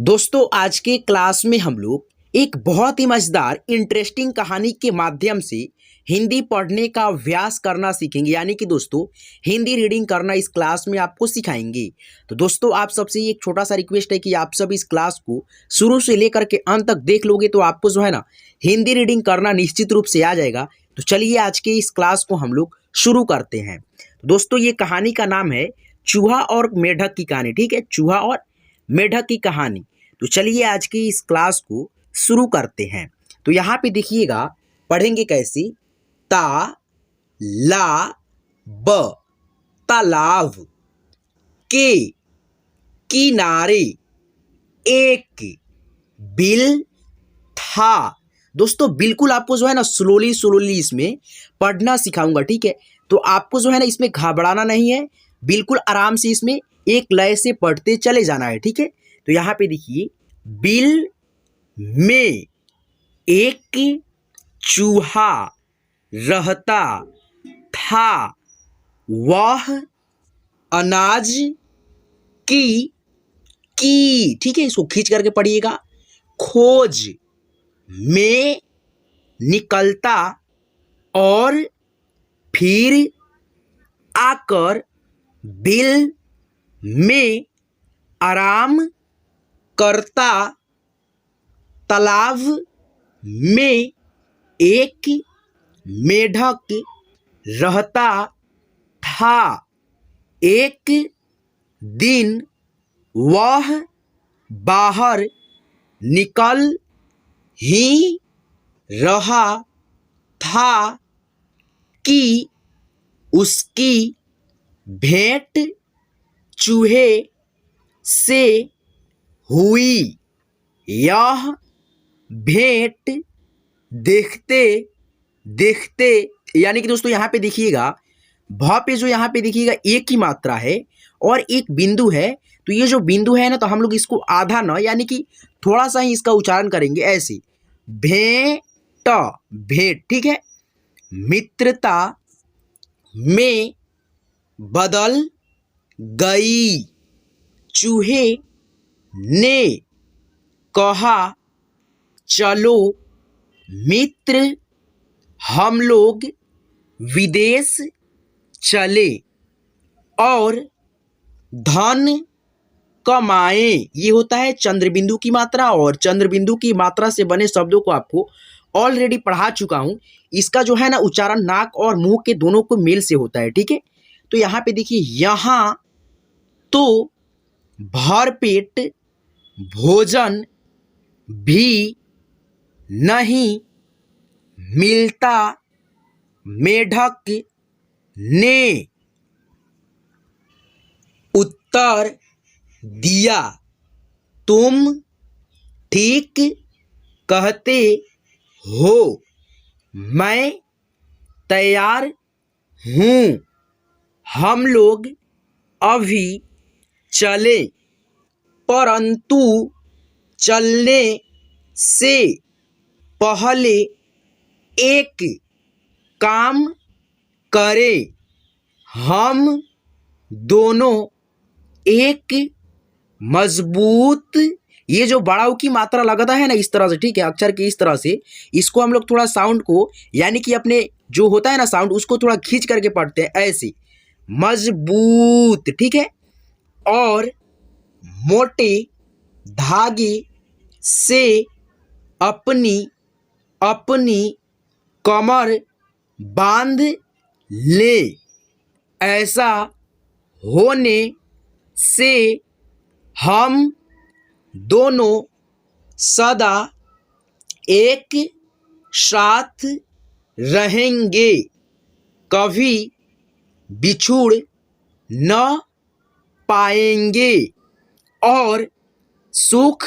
दोस्तों आज के क्लास में हम लोग एक बहुत ही मजेदार इंटरेस्टिंग कहानी के माध्यम से हिंदी पढ़ने का अभ्यास करना सीखेंगे। यानी कि दोस्तों हिंदी रीडिंग करना इस क्लास में आपको सिखाएंगे। तो दोस्तों आप सबसे एक छोटा सा रिक्वेस्ट है कि आप सब इस क्लास को शुरू से लेकर के अंत तक देख लोगे तो आपको जो है ना हिंदी रीडिंग करना निश्चित रूप से आ जाएगा। तो चलिए आज के इस क्लास को हम लोग शुरू करते हैं। दोस्तों ये कहानी का नाम है चूहा और मेढक की कहानी। ठीक है, चूहा और मेढक की कहानी। तो चलिए आज की इस क्लास को शुरू करते हैं। तो यहाँ पे देखिएगा, पढ़ेंगे कैसे। ता ला ब तालाब के किनारे एक बिल था। दोस्तों बिल्कुल आपको जो है ना स्लोली इसमें पढ़ना सिखाऊंगा। ठीक है, तो आपको जो है ना इसमें घबराना नहीं है, बिल्कुल आराम से इसमें एक लय से पढ़ते चले जाना है। ठीक है, तो यहाँ पे देखिए, बिल में एक चूहा रहता था। वह अनाज की ठीक है, इसको खींच करके पढ़िएगा, खोज में निकलता और फिर आकर बिल में आराम करता। तालाब में एक मेढक रहता था। एक दिन वह बाहर निकल ही रहा था कि उसकी भेंट चूहे से हुई। यह भेंट देखते देखते, यानी कि दोस्तों यहाँ पे देखिएगा, भ पे जो यहाँ पे देखिएगा एक ही मात्रा है और एक बिंदु है। तो ये जो बिंदु है ना, तो हम लोग इसको आधा न यानी कि थोड़ा सा ही इसका उच्चारण करेंगे ऐसे, भेंट भेंट। ठीक है, मित्रता में बदल गई। चूहे ने कहा, चलो मित्र हम लोग विदेश चले और धन कमाएं। ये होता है चंद्रबिंदु की मात्रा, और चंद्रबिंदु की मात्रा से बने शब्दों को आपको ऑलरेडी पढ़ा चुका हूं। इसका जो है ना उच्चारण नाक और मुंह के दोनों को मेल से होता है। ठीक है, तो यहाँ पे देखिए, यहाँ तो भरपेट भोजन भी नहीं मिलता। मेढक ने उत्तर दिया, तुम ठीक कहते हो, मैं तैयार हूँ। हम लोग अभी चले, परंतु चलने से पहले एक काम करें। हम दोनों एक मजबूत, ये जो बड़ाऊ की मात्रा लगता है ना इस तरह से, ठीक है, अक्षर की इस तरह से, इसको हम लोग थोड़ा साउंड को, यानी कि अपने जो होता है ना साउंड, उसको थोड़ा खींच करके पढ़ते हैं ऐसे, मजबूत। ठीक है, और मोटे धागे से अपनी कमर बांध ले। ऐसा होने से हम दोनों सदा एक साथ रहेंगे, कभी बिछुड़ न पाएंगे। और सुख,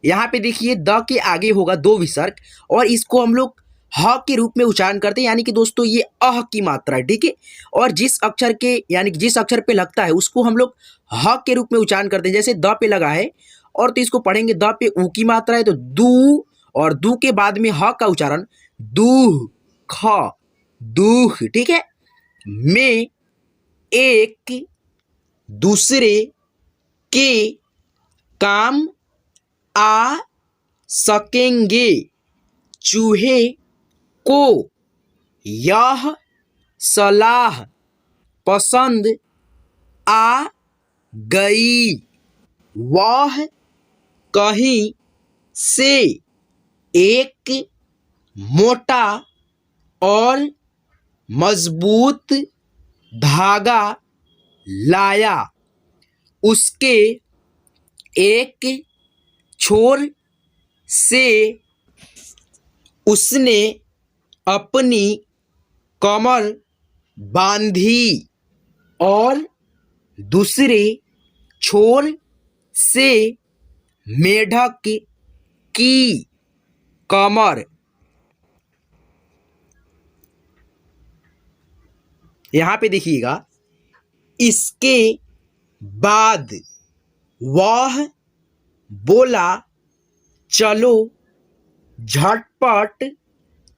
यहाँ पे देखिए द के आगे होगा दो विसर्ग, और इसको हम लोग ह के रूप में उच्चारण करते हैं। यानी कि दोस्तों ये अह की मात्रा है। ठीक है, और जिस अक्षर के, यानी कि जिस अक्षर पे लगता है उसको हम लोग ह के रूप में उच्चारण करते हैं। जैसे द पे लगा है और तो इसको पढ़ेंगे, द पे ऊ की मात्रा है तो दू, और दू के बाद में ह का उच्चारण दूह, ख दूह। ठीक है, में एक दूसरे के काम आ सकेंगे। चूहे को यह सलाह पसंद आ गई। वह कहीं से एक मोटा और मजबूत धागा लाया। उसके एक छोर से उसने अपनी कमर बांधी और दूसरे छोर से मेढक की कमर। यहाँ पे देखिएगा, इसके बाद वह बोला, चलो झटपट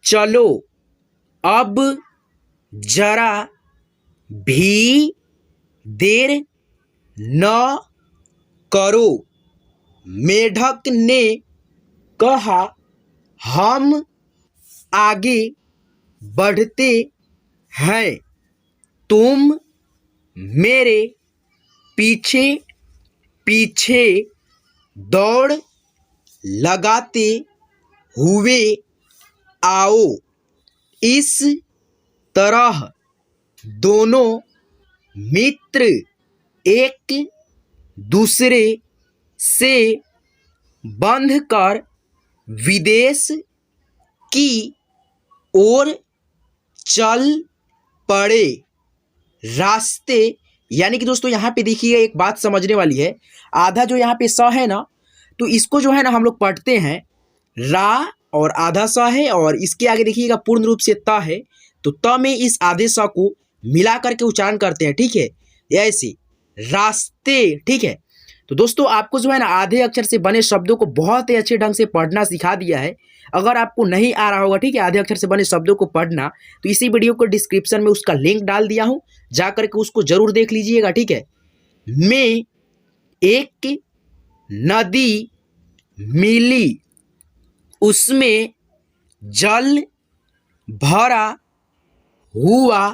चलो, अब जरा भी देर न करो। मेढक ने कहा, हम आगे बढ़ते हैं, तुम मेरे पीछे पीछे दौड़ लगाते हुए आओ। इस तरह दोनों मित्र एक दूसरे से बंधकर विदेश की ओर चल पड़े। रास्ते, यानी कि दोस्तों यहाँ पे देखिए एक बात समझने वाली है। आधा जो यहाँ पे स है ना, तो इसको जो है ना हम लोग पढ़ते हैं रा, और आधा स है, और इसके आगे देखिएगा पूर्ण रूप से त है, तो त में इस आधे स को मिला करके उच्चारण करते हैं। ठीक है, ऐसे रास्ते। ठीक है, तो दोस्तों आपको जो है ना आधे अक्षर से बने शब्दों को बहुत ही अच्छे ढंग से पढ़ना सिखा दिया है। अगर आपको नहीं आ रहा होगा, ठीक है, आधे अक्षर से बने शब्दों को पढ़ना, तो इसी वीडियो को डिस्क्रिप्शन में उसका लिंक डाल दिया हूं, जा करके उसको जरूर देख लीजिएगा। ठीक है, में एक नदी मिली, उसमें जल भरा हुआ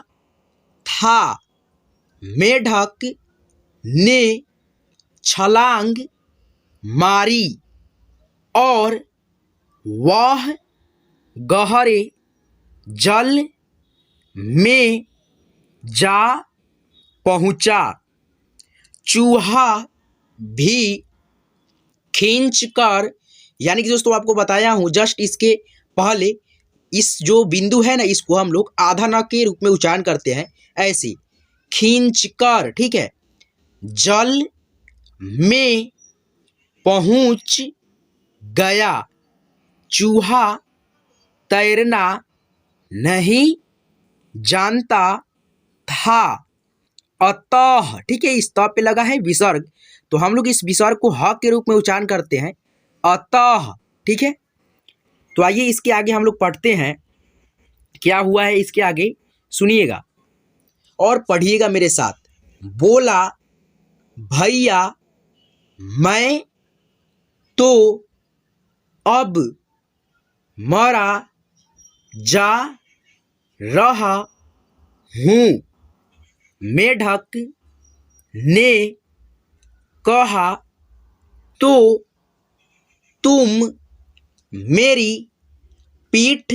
था। मेढक ने छलांग मारी और वह गहरे जल में जा पहुंचा। चूहा भी खींचकर, यानी कि दोस्तों आपको बताया हूं जस्ट इसके पहले इस जो बिंदु है ना, इसको हम लोग आधा न के रूप में उच्चारण करते हैं, ऐसे खींचकर। ठीक है, जल में पहुंच गया। चूहा तैरना नहीं जानता था, अतः, ठीक है, इस त पे लगा है विसर्ग, तो हम लोग इस विसर्ग को ह के रूप में उच्चारण करते हैं, अतः। ठीक है, तो आइए इसके आगे हम लोग पढ़ते हैं क्या हुआ है। इसके आगे सुनिएगा और पढ़िएगा मेरे साथ। बोला, भैया मैं तो अब मरा जा रहा हूँ। मेढक ने कहा, तो तुम मेरी पीठ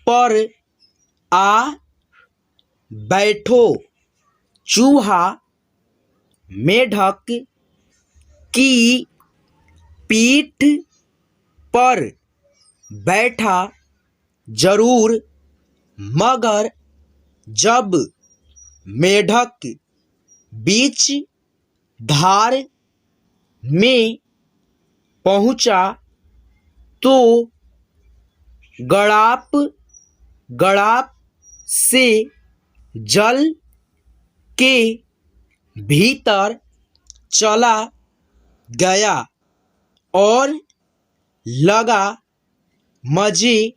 पर आ बैठो। चूहा मेढक की पीठ पर बैठा जरूर, मगर जब मेढक बीच धार में पहुंचा तो गड़ाप गड़ाप से जल के भीतर चला गया और लगा मजे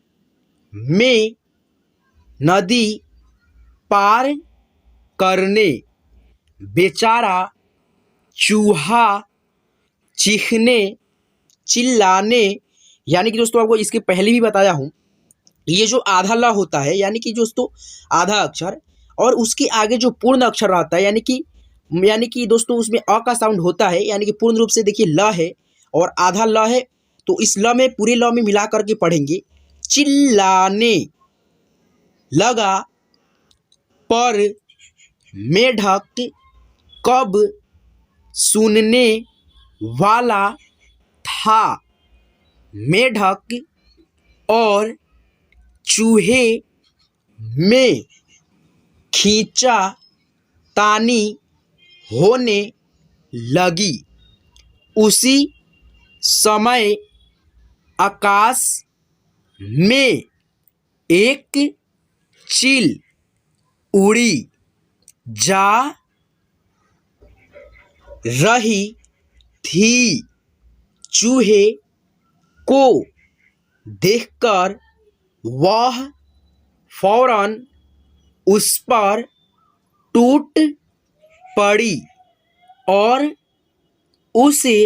में नदी पार करने। बेचारा चूहा चीखने चिल्लाने, यानी कि दोस्तों आपको इसके पहले भी बताया हूँ, ये जो आधा ल होता है यानी कि दोस्तों आधा अक्षर, और उसके आगे जो पूर्ण अक्षर रहता है यानी कि दोस्तों उसमें अ का साउंड होता है, यानी कि पूर्ण रूप से देखिए ल है और आधा ल है, तो इस ल में पूरे ल में मिला करके पढ़ेंगे चिल्लाने लगा पर मेढक कब सुनने वाला था। मेढक और चूहे में खींचा तानी होने लगी। उसी समय आकाश में एक चील उड़ी जा रही थी। चूहे को देखकर वह फौरन उस पर टूट पड़ी और उसे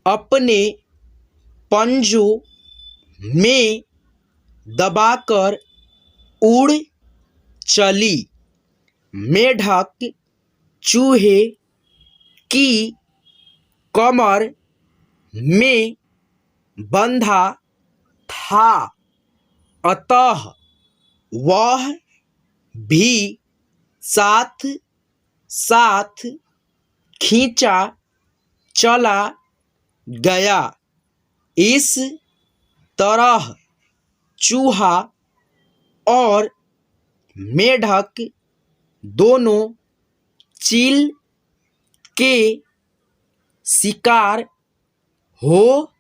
अपने पंजों में दबाकर उड़ चली। मेढक चूहे की कमर में बंधा था, अतः वह भी साथ साथ खींचा चला गया। इस तरह चूहा और मेढक दोनों चील के शिकार हो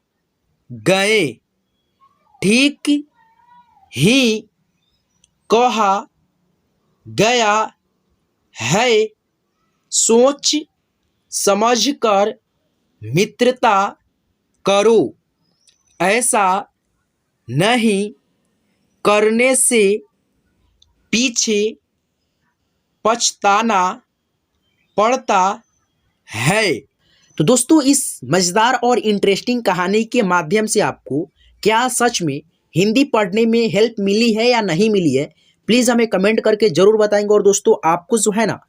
गए। ठीक ही कहा गया है, सोच समझकर मित्रता करो, ऐसा नहीं करने से पीछे पछताना पड़ता है। तो दोस्तों इस मज़ेदार और इंटरेस्टिंग कहानी के माध्यम से आपको क्या सच में हिंदी पढ़ने में हेल्प मिली है या नहीं मिली है, प्लीज़ हमें कमेंट करके ज़रूर बताएंगे। और दोस्तों आपको जो है ना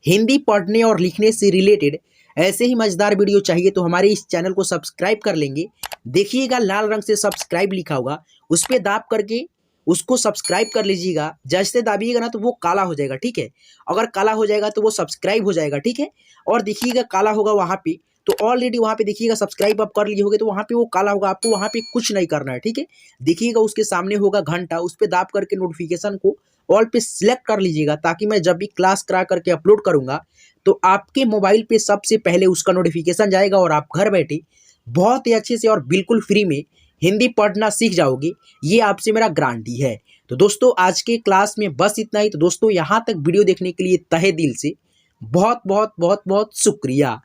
हिंदी पढ़ने और लिखने से रिलेटेड ऐसे ही मज़ेदार वीडियो चाहिए तो हमारे इस चैनल को सब्सक्राइब कर लेंगे। देखिएगा लाल रंग से सब्सक्राइब लिखा होगा, उस पर दाब करके उसको सब्सक्राइब कर लीजिएगा। जैसे दाबिएगा ना तो वो काला हो जाएगा, ठीक है। अगर काला हो जाएगा तो वो सब्सक्राइब हो जाएगा, ठीक है। और देखिएगा काला होगा वहाँ पे, तो ऑलरेडी वहाँ पे देखिएगा सब्सक्राइब आप कर लिए होगे तो वहाँ पे वो काला होगा, आपको वहाँ पे कुछ नहीं करना है, ठीक है। देखिएगा उसके सामने होगा घंटा, उस पर दाब करके नोटिफिकेशन को ऑल पे सिलेक्ट कर लीजिएगा, ताकि मैं जब भी क्लास करा करके अपलोड करूँगा तो आपके मोबाइल पे सबसे पहले उसका नोटिफिकेशन जाएगा और आप घर बैठे बहुत ही अच्छे से और बिल्कुल फ्री में हिंदी पढ़ना सीख जाओगे। ये आपसे मेरा गारंटी है। तो दोस्तों आज के क्लास में बस इतना ही। तो दोस्तों यहाँ तक वीडियो देखने के लिए तहे दिल से बहुत बहुत बहुत बहुत शुक्रिया।